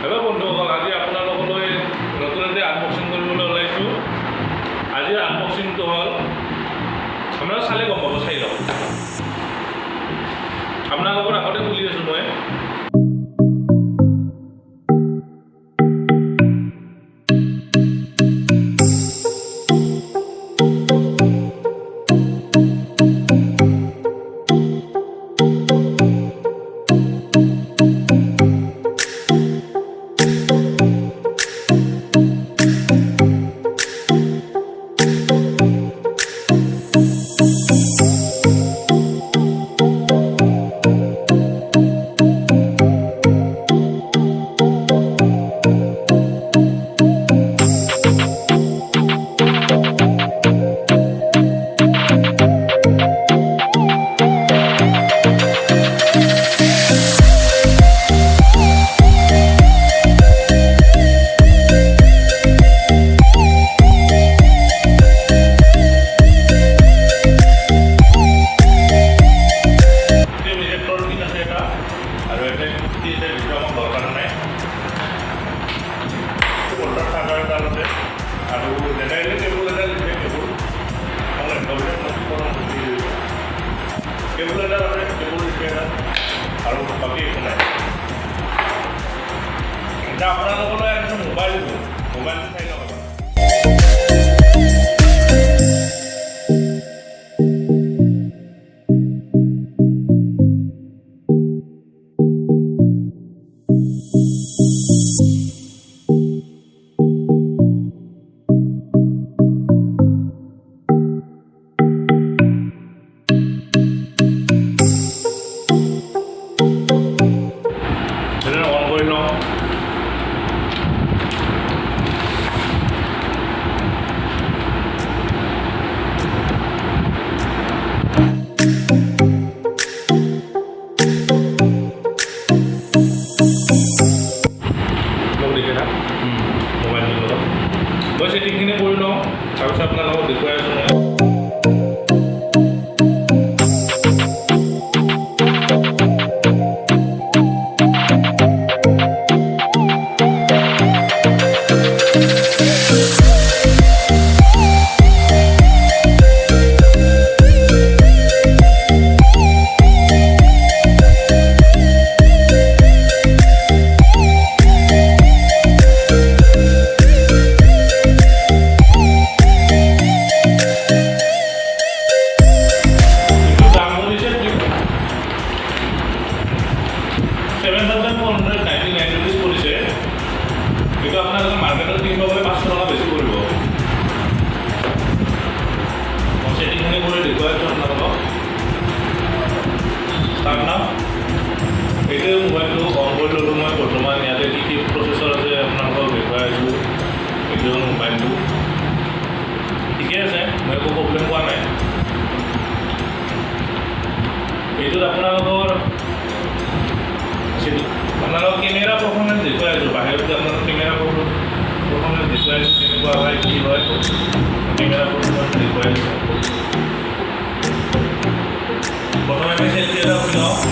Hello' বন্ধুসকল, আজি আপোনালোকলৈ নতুন এটি আনবক্সিং কৰিবলৈ ওলাইছোঁ। আজিৰ আনবক্সিংটো হ'ল আপোনালোকে চালে গম পাব, চাই লওক। আপোনালোকৰ আগতে খুলি আছোঁ মই। আৰু বাকী একো নাই। এতিয়া আপোনালোকলৈ আনিছোঁ মোবাইলটো চাই লওক। মই সেটিংখিনি কৰি লওঁ, তাৰপিছত আপোনালোকক দেখুৱাই আছোঁ মই। কিন্তু আপোনালোকে মাৰ্কেটত কিনিব গ'লে 500 টকা বেছি পৰিব। মই ছেটিংখিনি কৰি দেখুৱাই আছোঁ আপোনালোকক। ষ্টাৰ্ট নাও। এইটোৱে মোবাইলটো অন কৰি ল'লোঁ মই। বৰ্তমান ইয়াতে কি কি প্ৰচেছৰ আছে আপোনালোকক দেখুৱাই আছোঁ। এইটো হ'ল মোবাইলটো, ঠিকে আছে, মই একো প্ৰব্লেম পোৱা নাই। এইটোত আপোনালোকৰ কেমেৰা পাৰফৰ্মেঞ্চ দেখুৱাই আছোঁ। বাহিৰত আপোনালোক কেমেৰা পাৰফৰ্মেঞ্চ দেখুৱাই আছোঁ, কেনেকুৱা হয় কি হয়। কেমেৰা পাৰফৰ্মেঞ্চ দেখুৱাই আছোঁ। প্ৰথমে আমি চেল্ফি এটা উঠি লওঁ।